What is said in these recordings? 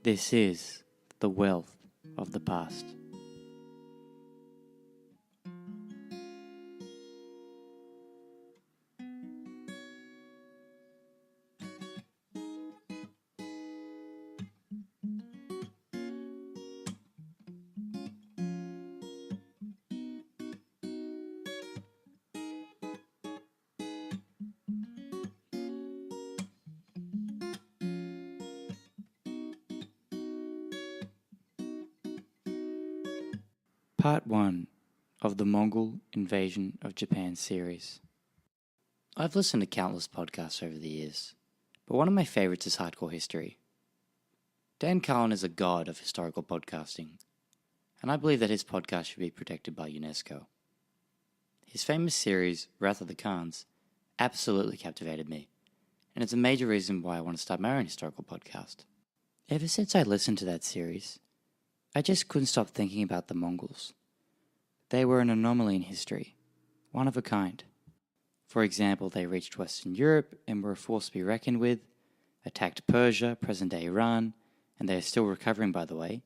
This is the wealth of the past. Part 1 of the Mongol Invasion of Japan series. I've listened to countless podcasts over the years, but one of my favorites is Hardcore History. Dan Carlin is a god of historical podcasting, and I believe that his podcast should be protected by UNESCO. His famous series, Wrath of the Khans, absolutely captivated me, and it's a major reason why I want to start my own historical podcast. Ever since I listened to that series, I just couldn't stop thinking about the Mongols. They were an anomaly in history, one of a kind. For example, they reached Western Europe and were a force to be reckoned with, attacked Persia, present-day Iran, and they are still recovering, by the way.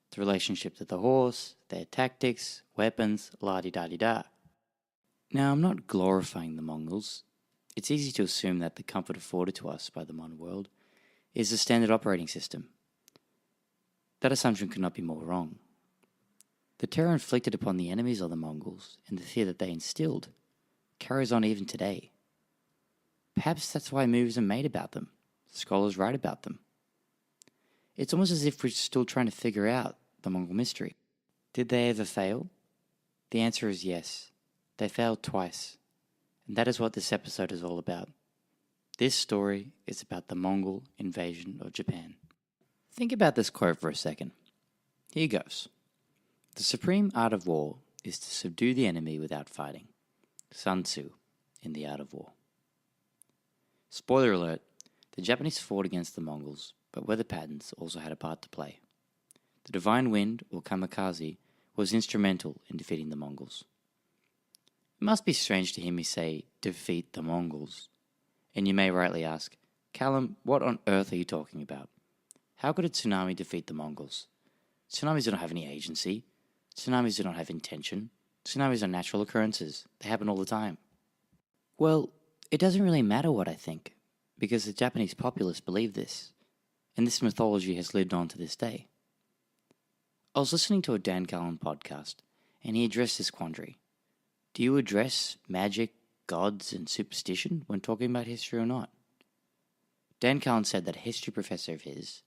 The relationship to the horse, their tactics, weapons, la-di-da-di-da. Now, I'm not glorifying the Mongols. It's easy to assume that the comfort afforded to us by the modern world is the standard operating system. That assumption could not be more wrong. The terror inflicted upon the enemies of the Mongols and the fear that they instilled carries on even today. Perhaps that's why movies are made about them, scholars write about them. It's almost as if we're still trying to figure out the Mongol mystery. Did they ever fail? The answer is yes. They failed twice. And that is what this episode is all about. This story is about the Mongol invasion of Japan. Think about this quote for a second. Here goes. The supreme art of war is to subdue the enemy without fighting. Sun Tzu in The Art of War. Spoiler alert, the Japanese fought against the Mongols, but weather patterns also had a part to play. The divine wind, or kamikaze, was instrumental in defeating the Mongols. It must be strange to hear me say, defeat the Mongols. And you may rightly ask, Callum, what on earth are you talking about? How could a tsunami defeat the Mongols? Tsunamis do not have any agency. Tsunamis do not have intention. Tsunamis are natural occurrences. They happen all the time. Well, it doesn't really matter what I think, because the Japanese populace believe this, and this mythology has lived on to this day. I was listening to a Dan Carlin podcast, and he addressed this quandary. Do you address magic, gods, and superstition when talking about history or not? Dan Carlin said that a history professor of his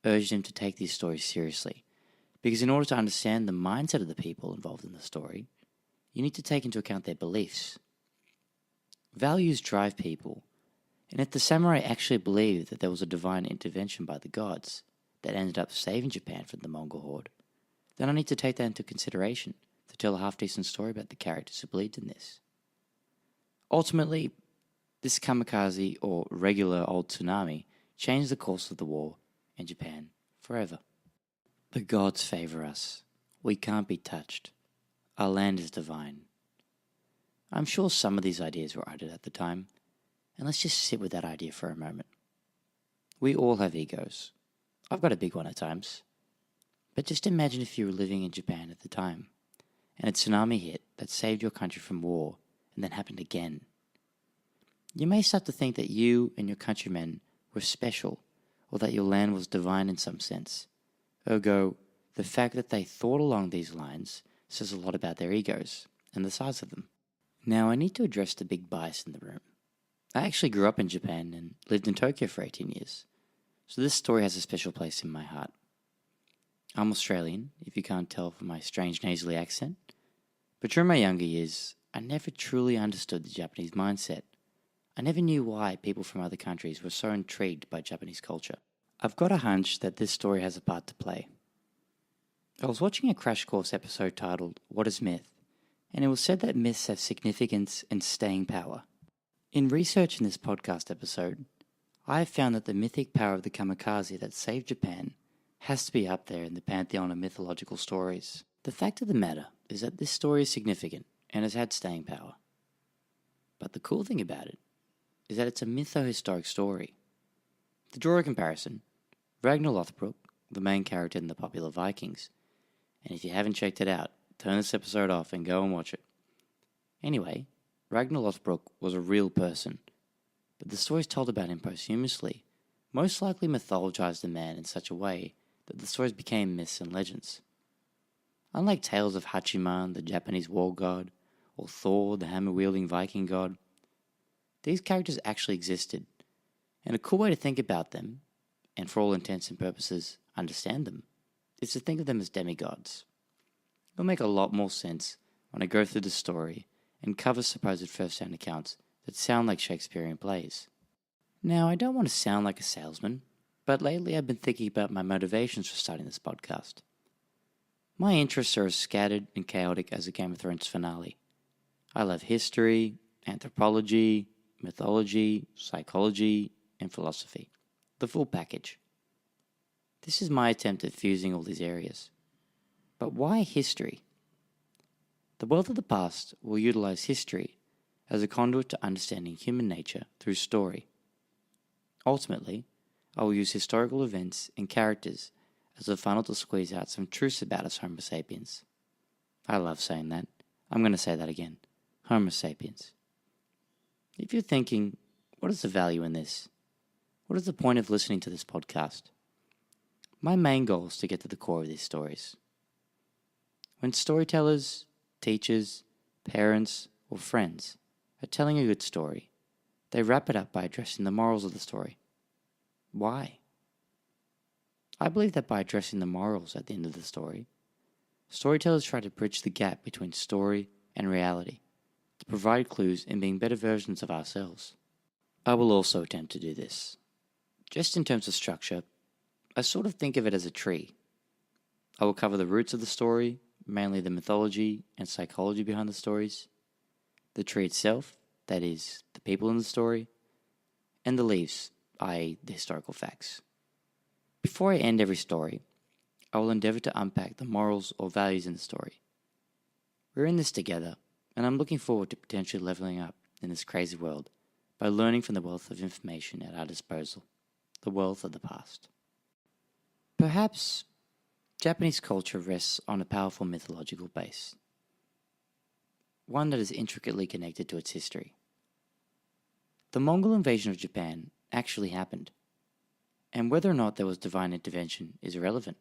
urged him to take these stories seriously, because in order to understand the mindset of the people involved in the story, you need to take into account their beliefs. Values drive people, and if the samurai actually believed that there was a divine intervention by the gods that ended up saving Japan from the Mongol horde, then I need to take that into consideration to tell a half-decent story about the characters who believed in this. Ultimately, this kamikaze or regular old tsunami changed the course of the war in Japan forever. The gods favor us. We can't be touched. Our land is divine. I'm sure some of these ideas were uttered at the time, and let's just sit with that idea for a moment. We all have egos. I've got a big one at times. But just imagine if you were living in Japan at the time, and a tsunami hit that saved your country from war, and then happened again. You may start to think that you and your countrymen were special, or that your land was divine in some sense. Ergo, the fact that they thought along these lines says a lot about their egos and the size of them. Now, I need to address the big bias in the room. I actually grew up in Japan and lived in Tokyo for 18 years, so this story has a special place in my heart. I'm Australian, if you can't tell from my strange nasally accent, but during my younger years, I never truly understood the Japanese mindset. I never knew why people from other countries were so intrigued by Japanese culture. I've got a hunch that this story has a part to play. I was watching a Crash Course episode titled, What is Myth? And it was said that myths have significance and staying power. In research in this podcast episode, I have found that the mythic power of the kamikaze that saved Japan has to be up there in the pantheon of mythological stories. The fact of the matter is that this story is significant and has had staying power. But the cool thing about it is that it's a mytho-historic story. To draw a comparison, Ragnar Lothbrok, the main character in the popular Vikings. And if you haven't checked it out, turn this episode off and go and watch it. Anyway, Ragnar Lothbrok was a real person, but the stories told about him posthumously most likely mythologized the man in such a way that the stories became myths and legends. Unlike tales of Hachiman, the Japanese war god, or Thor, the hammer-wielding Viking god, these characters actually existed, and a cool way to think about them, and for all intents and purposes, understand them, is to think of them as demigods. It'll make a lot more sense when I go through the story and cover supposed first-hand accounts that sound like Shakespearean plays. Now, I don't want to sound like a salesman, but lately I've been thinking about my motivations for starting this podcast. My interests are as scattered and chaotic as a Game of Thrones finale. I love history, anthropology, mythology, psychology, and philosophy. The full package. This is my attempt at fusing all these areas. But why history? The Wealth of the Past will utilize history as a conduit to understanding human nature through story. Ultimately, I will use historical events and characters as a funnel to squeeze out some truths about us Homo sapiens. I love saying that. I'm going to say that again. Homo sapiens. If you're thinking, what is the value in this? What is the point of listening to this podcast? My main goal is to get to the core of these stories. When storytellers, teachers, parents, or friends are telling a good story, they wrap it up by addressing the morals of the story. Why? I believe that by addressing the morals at the end of the story, storytellers try to bridge the gap between story and reality to provide clues in being better versions of ourselves. I will also attempt to do this. Just in terms of structure, I sort of think of it as a tree. I will cover the roots of the story, mainly the mythology and psychology behind the stories, the tree itself, that is, the people in the story, and the leaves, i.e. the historical facts. Before I end every story, I will endeavor to unpack the morals or values in the story. We're in this together, and I'm looking forward to potentially leveling up in this crazy world by learning from the wealth of information at our disposal, the wealth of the past. Perhaps Japanese culture rests on a powerful mythological base, one that is intricately connected to its history. The Mongol invasion of Japan actually happened, and whether or not there was divine intervention is irrelevant.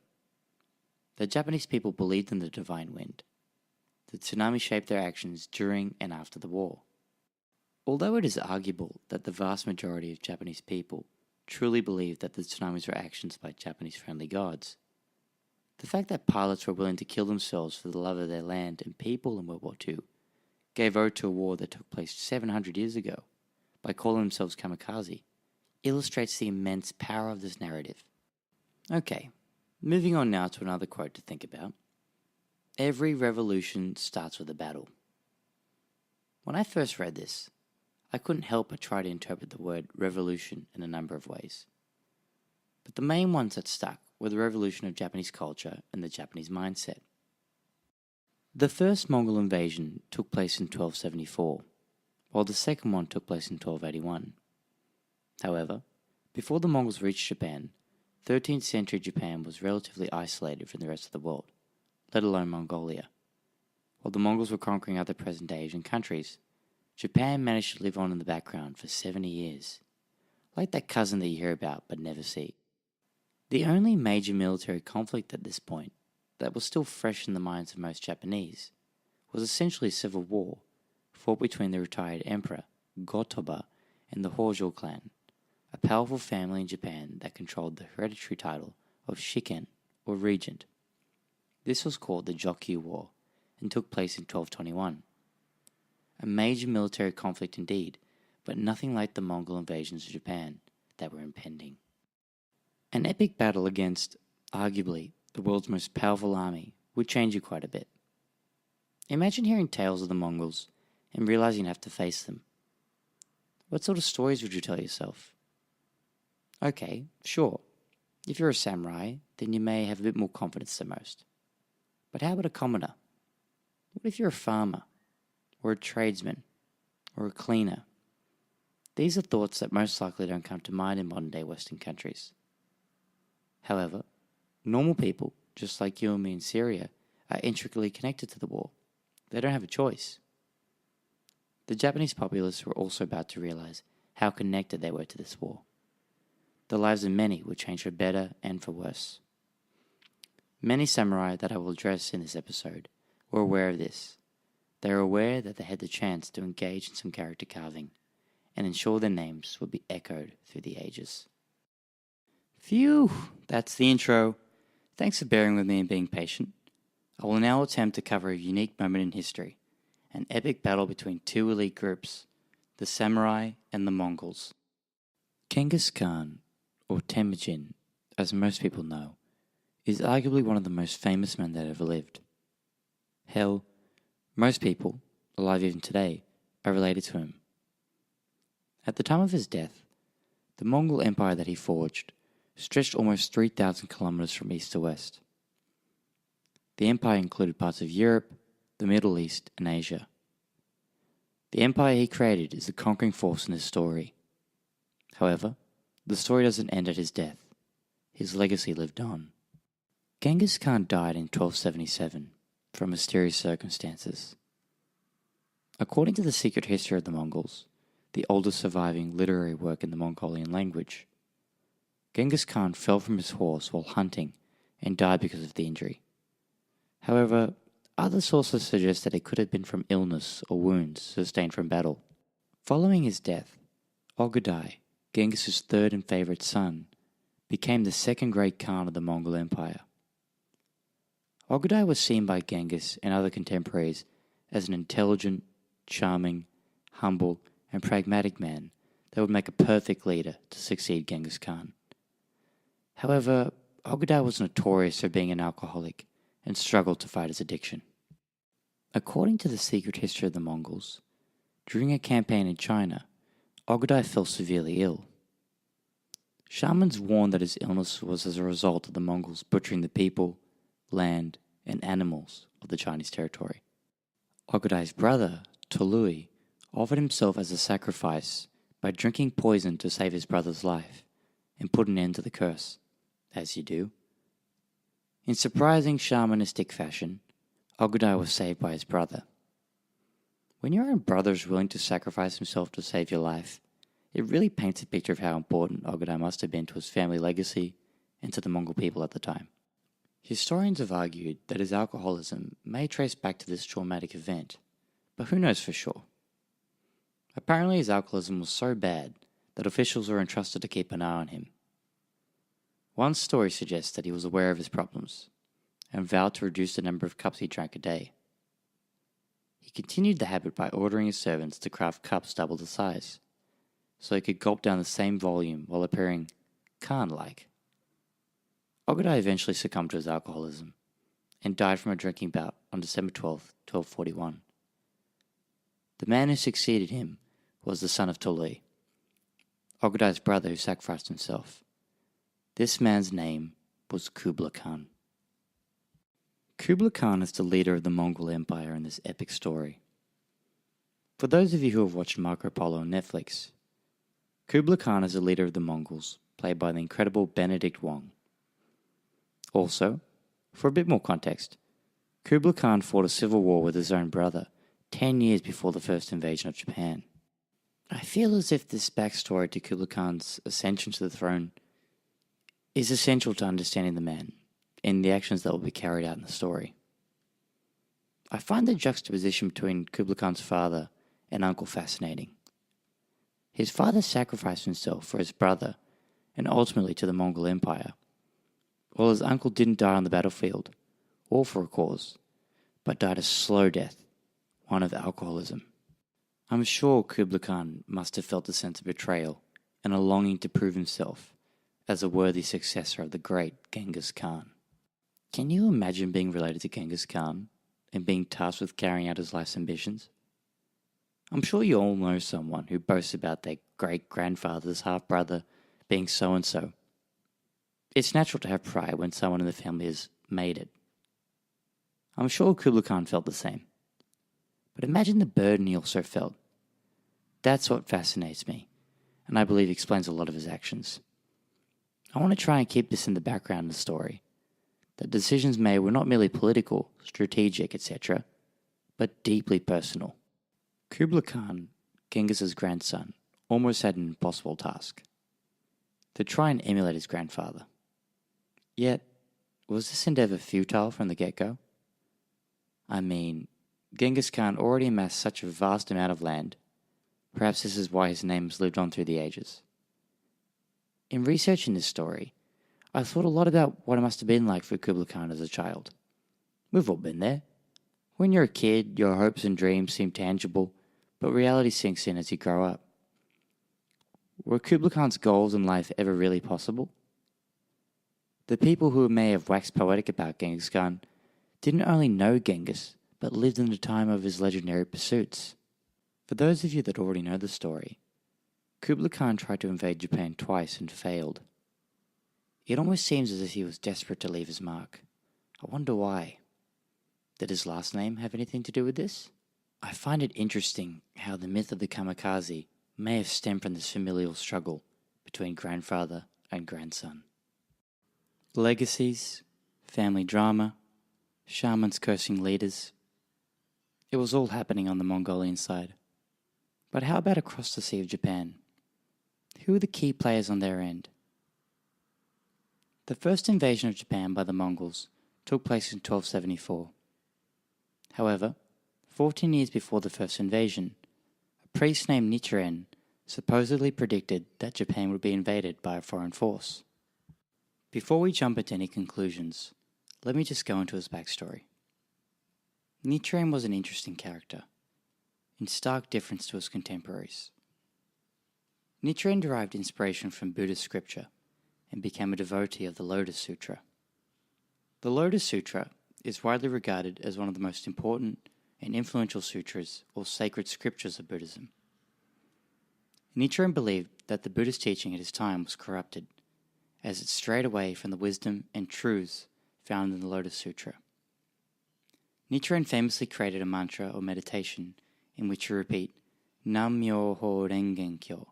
The Japanese people believed in the divine wind. The tsunami shaped their actions during and after the war. Although it is arguable that the vast majority of Japanese people truly believed that the tsunamis were actions by Japanese-friendly gods, the fact that pilots were willing to kill themselves for the love of their land and people in World War II gave ode to a war that took place 700 years ago by calling themselves kamikaze illustrates the immense power of this narrative. Okay, moving on now to another quote to think about. Every revolution starts with a battle. When I first read this, I couldn't help but try to interpret the word revolution in a number of ways. But the main ones that stuck were the revolution of Japanese culture and the Japanese mindset. The first Mongol invasion took place in 1274, while the second one took place in 1281. However, before the Mongols reached Japan, 13th century Japan was relatively isolated from the rest of the world, let alone Mongolia. While the Mongols were conquering other present-day Asian countries, Japan managed to live on in the background for 70 years, like that cousin that you hear about but never see. The only major military conflict at this point that was still fresh in the minds of most Japanese was essentially a civil war fought between the retired emperor, Go-Toba, and the Hojo clan, a powerful family in Japan that controlled the hereditary title of Shiken, or regent. This was called the Jokyu War and took place in 1221. A major military conflict indeed, but nothing like the Mongol invasions of Japan that were impending. An epic battle against, arguably, the world's most powerful army would change you quite a bit. Imagine hearing tales of the Mongols and realizing you have to face them. What sort of stories would you tell yourself? Okay, sure. If you're a samurai, then you may have a bit more confidence than most. But how about a commoner? What if you're a farmer, or a tradesman, or a cleaner? These are thoughts that most likely don't come to mind in modern-day Western countries. However, Normal people, just like you and me in Syria, are intricately connected to the war. They don't have a choice. The Japanese populace were also about to realize how connected they were to this war. The lives of many would change for better and for worse. Many samurai that I will address in this episode were aware of this. They were aware that they had the chance to engage in some character carving and ensure their names would be echoed through the ages. Phew, that's the intro. Thanks for bearing with me and being patient. I will now attempt to cover a unique moment in history, an epic battle between two elite groups, the samurai and the Mongols. Genghis Khan, or Temujin, as most people know, is arguably one of the most famous men that ever lived. Hell, most people, alive even today, are related to him. At the time of his death, the Mongol Empire that he forged stretched almost 3,000 kilometers from east to west. The empire included parts of Europe, the Middle East, and Asia. The empire he created is the conquering force in his story. However, the story doesn't end at his death. His legacy lived on. Genghis Khan died in 1277 from mysterious circumstances. According to the secret history of the Mongols, the oldest surviving literary work in the Mongolian language, Genghis Khan fell from his horse while hunting and died because of the injury. However, other sources suggest that it could have been from illness or wounds sustained from battle. Following his death, Ogadai, Genghis' third and favorite son, became the second great Khan of the Mongol Empire. Ogadai was seen by Genghis and other contemporaries as an intelligent, charming, humble, and pragmatic man that would make a perfect leader to succeed Genghis Khan. However, Ogadai was notorious for being an alcoholic and struggled to fight his addiction. According to the secret history of the Mongols, during a campaign in China, Ogadai fell severely ill. Shamans warned that his illness was as a result of the Mongols butchering the people, land, and animals of the Chinese territory. Ogadai's brother, Tolui, offered himself as a sacrifice by drinking poison to save his brother's life and put an end to the curse, as you do. In surprising shamanistic fashion, Ogadai was saved by his brother. When your own brother is willing to sacrifice himself to save your life, it really paints a picture of how important Ogadai must have been to his family legacy and to the Mongol people at the time. Historians have argued that his alcoholism may trace back to this traumatic event, but who knows for sure. Apparently his alcoholism was so bad that officials were entrusted to keep an eye on him. One story suggests that he was aware of his problems and vowed to reduce the number of cups he drank a day. He continued the habit by ordering his servants to craft cups double the size, so he could gulp down the same volume while appearing Khan-like. Ogadai eventually succumbed to his alcoholism and died from a drinking bout on December 12, 1241. The man who succeeded him was the son of Tolui, Ogadai's brother who sacrificed himself. This man's name was Kublai Khan. Kublai Khan is the leader of the Mongol Empire in this epic story. For those of you who have watched Marco Polo on Netflix, Kublai Khan is the leader of the Mongols, played by the incredible Benedict Wong. Also, for a bit more context, Kublai Khan fought a civil war with his own brother 10 years before the first invasion of Japan. I feel as if this backstory to Kublai Khan's ascension to the throne is essential to understanding the man and the actions that will be carried out in the story. I find the juxtaposition between Kublai Khan's father and uncle fascinating. His father sacrificed himself for his brother and ultimately to the Mongol Empire, while his uncle didn't die on the battlefield or for a cause, but died a slow death, one of alcoholism. I'm sure Kublai Khan must have felt a sense of betrayal and a longing to prove himself as a worthy successor of the great Genghis Khan. Can you imagine being related to Genghis Khan and being tasked with carrying out his life's ambitions? I'm sure you all know someone who boasts about their great-grandfather's half-brother being so-and-so. It's natural to have pride when someone in the family has made it. I'm sure Kublai Khan felt the same. But imagine the burden he also felt. That's what fascinates me, and I believe explains a lot of his actions. I want to try and keep this in the background of the story, that decisions made were not merely political, strategic, etc., but deeply personal. Kublai Khan, Genghis's grandson, almost had an impossible task: to try and emulate his grandfather. Yet, was this endeavor futile from the get-go? I mean, Genghis Khan already amassed such a vast amount of land. Perhaps this is why his name has lived on through the ages. In researching this story, I thought a lot about what it must have been like for Kublai Khan as a child. We've all been there. When you're a kid, your hopes and dreams seem tangible, but reality sinks in as you grow up. Were Kublai Khan's goals in life ever really possible? The people who may have waxed poetic about Genghis Khan didn't only know Genghis, but lived in the time of his legendary pursuits. For those of you that already know the story, Kublai Khan tried to invade Japan twice and failed. It almost seems as if he was desperate to leave his mark. I wonder why. Did his last name have anything to do with this? I find it interesting how the myth of the kamikaze may have stemmed from this familial struggle between grandfather and grandson. Legacies, family drama, shamans cursing leaders. It was all happening on the Mongolian side. But how about across the Sea of Japan? Who were the key players on their end? The first invasion of Japan by the Mongols took place in 1274. However, 14 years before the first invasion, a priest named Nichiren supposedly predicted that Japan would be invaded by a foreign force. Before we jump into any conclusions, let me just go into his backstory. Nichiren was an interesting character, in stark difference to his contemporaries. Nichiren derived inspiration from Buddhist scripture and became a devotee of the Lotus Sutra. The Lotus Sutra is widely regarded as one of the most important and influential sutras or sacred scriptures of Buddhism. Nichiren believed that the Buddhist teaching at his time was corrupted, as it strayed away from the wisdom and truths found in the Lotus Sutra. Nichiren famously created a mantra or meditation in which you repeat Nam-myoho Renge-kyo,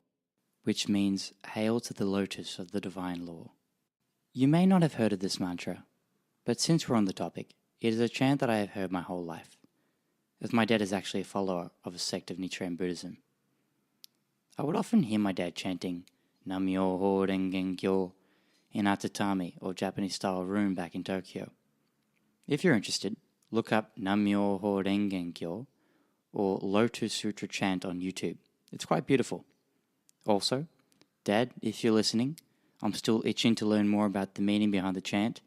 which means Hail to the Lotus of the Divine Law. You may not have heard of this mantra, but since we're on the topic, it is a chant that I have heard my whole life, as my dad is actually a follower of a sect of Nichiren Buddhism. I would often hear my dad chanting Nam-myoho Renge-kyo in a tatami or Japanese-style room back in Tokyo. If you're interested, look up Nam-myoho Renge-kyo or Lotus Sutra chant on YouTube. It's quite beautiful. Also, Dad, if you're listening, I'm still itching to learn more about the meaning behind the chant,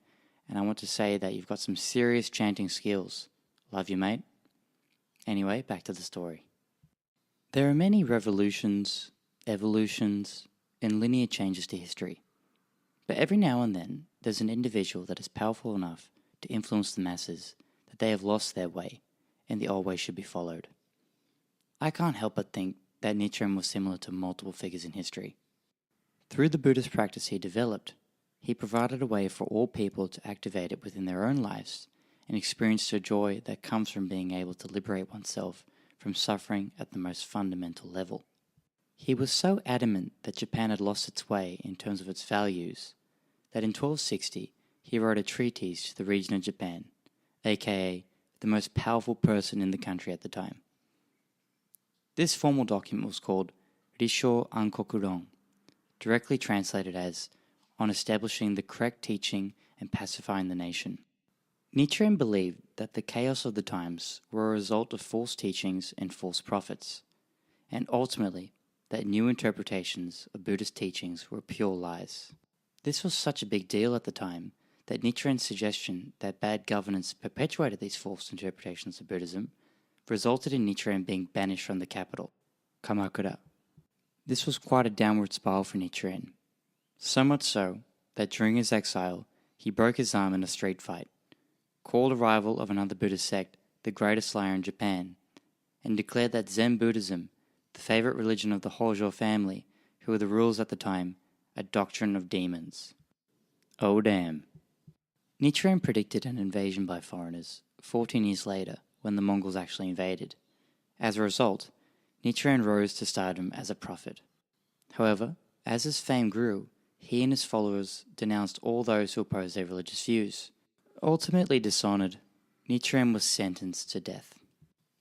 and I want to say that you've got some serious chanting skills. Love you, mate. Anyway, back to the story. There are many revolutions, evolutions, and linear changes to history. But every now and then, there's an individual that is powerful enough to influence the masses that they have lost their way, and the old way should be followed. I can't help but think that Nichiren was similar to multiple figures in history. Through the Buddhist practice he developed, he provided a way for all people to activate it within their own lives and experience the joy that comes from being able to liberate oneself from suffering at the most fundamental level. He was so adamant that Japan had lost its way in terms of its values that in 1260 he wrote a treatise to the region of Japan, aka the most powerful person in the country at the time. This formal document was called Risho Ankokuron, directly translated as On Establishing the Correct Teaching and Pacifying the Nation. Nichiren believed that the chaos of the times were a result of false teachings and false prophets, and ultimately that new interpretations of Buddhist teachings were pure lies. This was such a big deal at the time that Nichiren's suggestion that bad governance perpetuated these false interpretations of Buddhism resulted in Nichiren being banished from the capital, Kamakura. This was quite a downward spiral for Nichiren, so much so that during his exile he broke his arm in a street fight, called a rival of another Buddhist sect the greatest liar in Japan, and declared that Zen Buddhism, the favorite religion of the Hojo family, who were the rulers at the time, a doctrine of demons. Oh damn. Nichiren predicted an invasion by foreigners 14 years later when the Mongols actually invaded. As a result, Nichiren rose to stardom as a prophet. However, as his fame grew, he and his followers denounced all those who opposed their religious views. Ultimately dishonored, Nichiren was sentenced to death.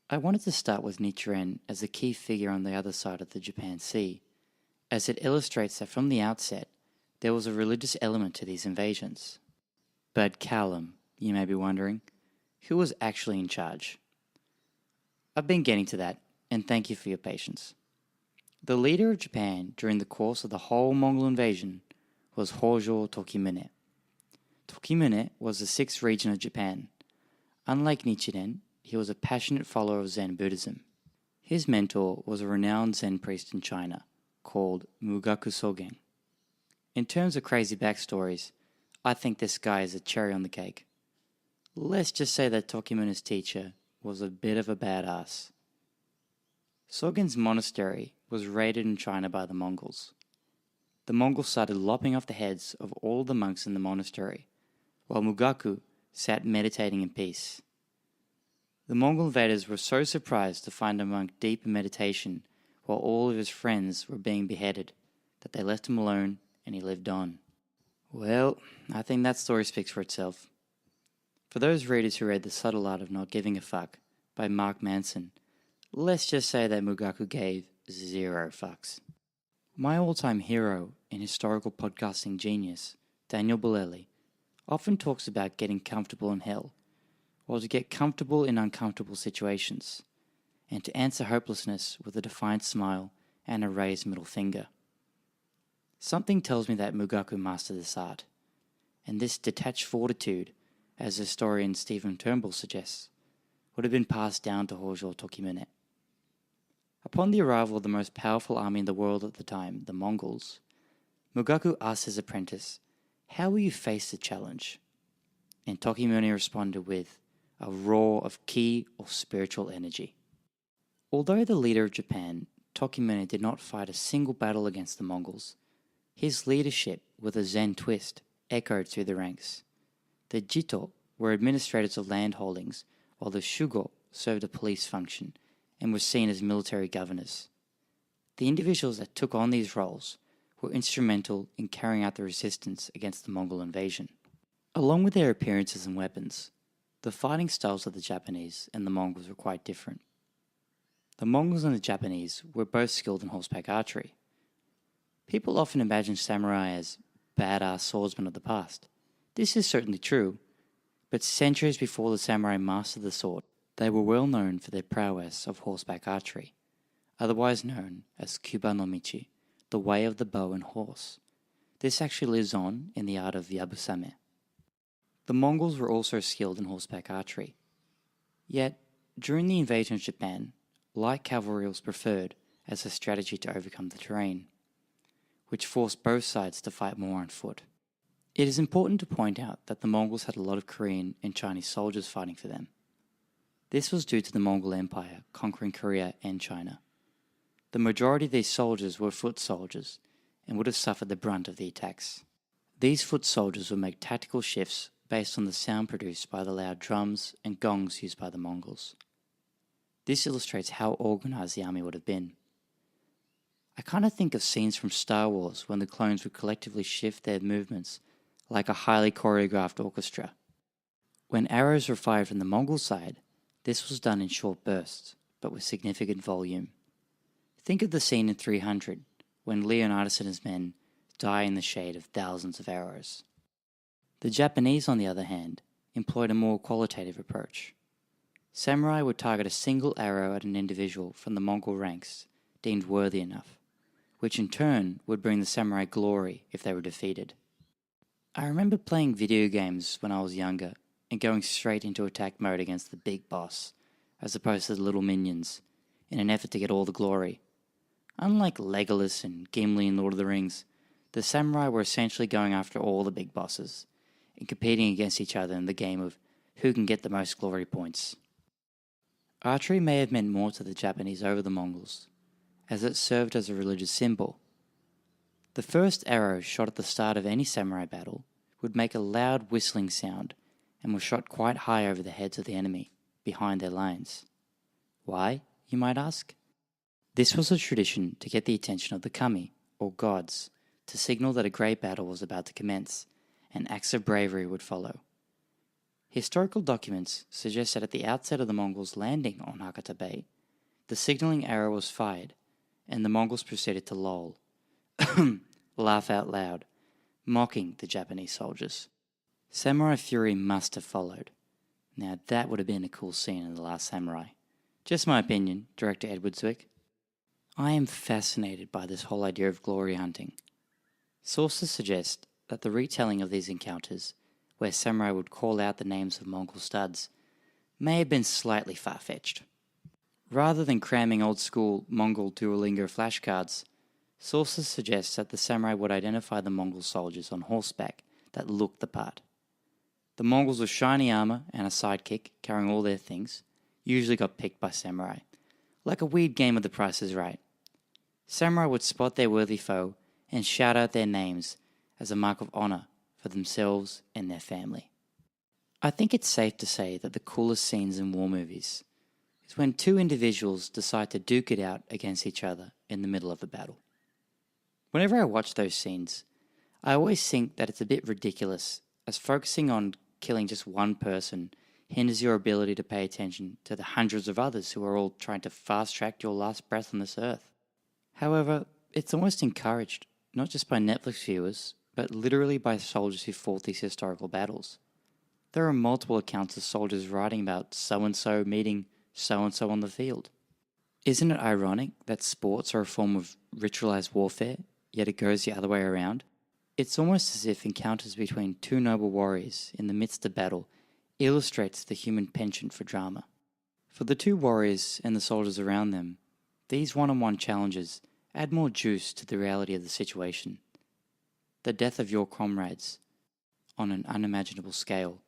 I wanted to start with Nichiren as a key figure on the other side of the Japan Sea, as it illustrates that from the outset, there was a religious element to these invasions. But Callum, you may be wondering, who was actually in charge? I've been getting to that, and thank you for your patience. The leader of Japan during the course of the whole Mongol invasion was Hojo Tokimune. Tokimune was the sixth regent of Japan. Unlike Nichiren, he was a passionate follower of Zen Buddhism. His mentor was a renowned Zen priest in China called Mugaku Sogen. In terms of crazy backstories, I think this guy is a cherry on the cake. Let's just say that Tokimune's teacher was a bit of a badass. Sogen's monastery was raided in China by the Mongols. The Mongols started lopping off the heads of all the monks in the monastery, while Mugaku sat meditating in peace. The Mongol invaders were so surprised to find a monk deep in meditation while all of his friends were being beheaded that they left him alone and he lived on. Well, I think that story speaks for itself. For those readers who read The Subtle Art of Not Giving a Fuck by Mark Manson, let's just say that Mugaku gave 0 fucks. My all-time hero and historical podcasting genius, Daniel Bolelli, often talks about getting comfortable in hell, or to get comfortable in uncomfortable situations, and to answer hopelessness with a defiant smile and a raised middle finger. Something tells me that Mugaku mastered this art, and this detached fortitude, as historian Stephen Turnbull suggests, would have been passed down to Hojo Tokimune. Upon the arrival of the most powerful army in the world at the time, the Mongols, Mugaku asked his apprentice, "How will you face the challenge?" And Tokimune responded with a roar of ki or spiritual energy. Although the leader of Japan, Tokimune did not fight a single battle against the Mongols, his leadership, with a Zen twist, echoed through the ranks. The Jito were administrators of land holdings, while the Shugo served a police function and were seen as military governors. The individuals that took on these roles were instrumental in carrying out the resistance against the Mongol invasion. Along with their appearances and weapons, the fighting styles of the Japanese and the Mongols were quite different. The Mongols and the Japanese were both skilled in horseback archery. People often imagine samurai as badass swordsmen of the past. This is certainly true, but centuries before the samurai mastered the sword, they were well known for their prowess of horseback archery, otherwise known as Kuba no Michi, the way of the bow and horse. This actually lives on in the art of Yabusame. The Mongols were also skilled in horseback archery. Yet, during the invasion of Japan, light cavalry was preferred as a strategy to overcome the terrain, which forced both sides to fight more on foot. It is important to point out that the Mongols had a lot of Korean and Chinese soldiers fighting for them. This was due to the Mongol Empire conquering Korea and China. The majority of these soldiers were foot soldiers and would have suffered the brunt of the attacks. These foot soldiers would make tactical shifts based on the sound produced by the loud drums and gongs used by the Mongols. This illustrates how organized the army would have been. I kind of think of scenes from Star Wars when the clones would collectively shift their movements like a highly choreographed orchestra. When arrows were fired from the Mongol side, this was done in short bursts, but with significant volume. Think of the scene in 300, when Leonidas and his men die in the shade of thousands of arrows. The Japanese, on the other hand, employed a more qualitative approach. Samurai would target a single arrow at an individual from the Mongol ranks deemed worthy enough, which in turn would bring the samurai glory if they were defeated. I remember playing video games when I was younger and going straight into attack mode against the big boss, as opposed to the little minions, in an effort to get all the glory. Unlike Legolas and Gimli in Lord of the Rings, the samurai were essentially going after all the big bosses, and competing against each other in the game of who can get the most glory points. Archery may have meant more to the Japanese over the Mongols, as it served as a religious symbol. The first arrow shot at the start of any samurai battle would make a loud whistling sound and was shot quite high over the heads of the enemy, behind their lines. Why, you might ask? This was a tradition to get the attention of the kami, or gods, to signal that a great battle was about to commence, and acts of bravery would follow. Historical documents suggest that at the outset of the Mongols' landing on Hakata Bay, the signaling arrow was fired, and the Mongols proceeded to loll, laugh out loud, mocking the Japanese soldiers. Samurai fury must have followed. Now that would have been a cool scene in The Last Samurai. Just my opinion, director Edward Zwick. I am fascinated by this whole idea of glory hunting. Sources suggest that the retelling of these encounters, where samurai would call out the names of Mongol studs, may have been slightly far-fetched. Rather than cramming old-school Mongol Duolingo flashcards, sources suggest that the samurai would identify the Mongol soldiers on horseback that looked the part. The Mongols with shiny armor and a sidekick carrying all their things usually got picked by samurai, like a weird game of The Price is Right. Samurai would spot their worthy foe and shout out their names as a mark of honor for themselves and their family. I think it's safe to say that the coolest scenes in war movies is when two individuals decide to duke it out against each other in the middle of a battle. Whenever I watch those scenes, I always think that it's a bit ridiculous, as focusing on killing just one person hinders your ability to pay attention to the hundreds of others who are all trying to fast-track your last breath on this earth. However, it's almost encouraged, not just by Netflix viewers, but literally by soldiers who fought these historical battles. There are multiple accounts of soldiers writing about so-and-so meeting so-and-so on the field. Isn't it ironic that sports are a form of ritualized warfare, yet it goes the other way around? It's almost as if encounters between two noble warriors in the midst of battle illustrates the human penchant for drama. For the two warriors and the soldiers around them, these one-on-one challenges add more juice to the reality of the situation. The death of your comrades, on an unimaginable scale,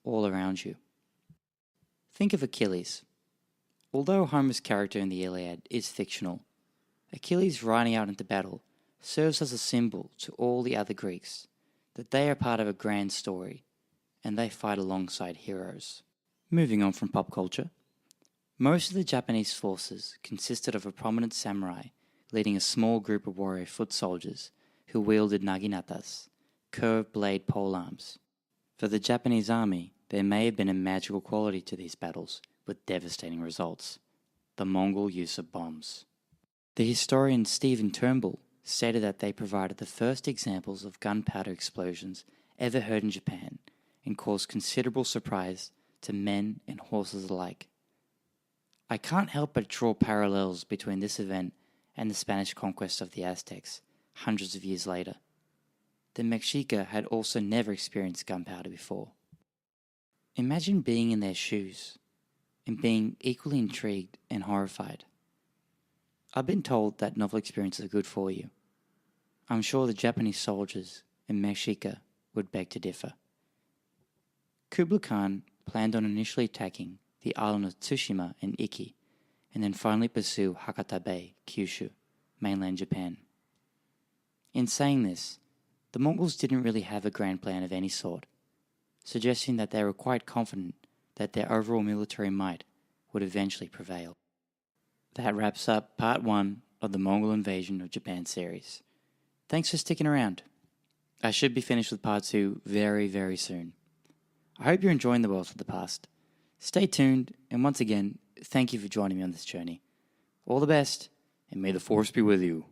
all around you. Think of Achilles. Although Homer's character in the Iliad is fictional, Achilles riding out into battle serves as a symbol to all the other Greeks that they are part of a grand story and they fight alongside heroes. Moving on from pop culture, most of the Japanese forces consisted of a prominent samurai leading a small group of warrior foot soldiers who wielded naginatas, curved blade polearms. For the Japanese army, there may have been a magical quality to these battles with devastating results: the Mongol use of bombs. The historian Stephen Turnbull stated that they provided the first examples of gunpowder explosions ever heard in Japan and caused considerable surprise to men and horses alike. I can't help but draw parallels between this event and the Spanish conquest of the Aztecs hundreds of years later. The Mexica had also never experienced gunpowder before. Imagine being in their shoes and being equally intrigued and horrified. I've been told that novel experiences are good for you. I'm sure the Japanese soldiers in Mexica would beg to differ. Kublai Khan planned on initially attacking the island of Tsushima and Iki, and then finally pursue Hakata Bay, Kyushu, mainland Japan. In saying this, the Mongols didn't really have a grand plan of any sort, suggesting that they were quite confident that their overall military might would eventually prevail. That wraps up part 1 of the Mongol invasion of Japan series. Thanks for sticking around. I should be finished with part 2 very, very soon. I hope you're enjoying the world of the past. Stay tuned, and once again, thank you for joining me on this journey. All the best, and may the Force be with you.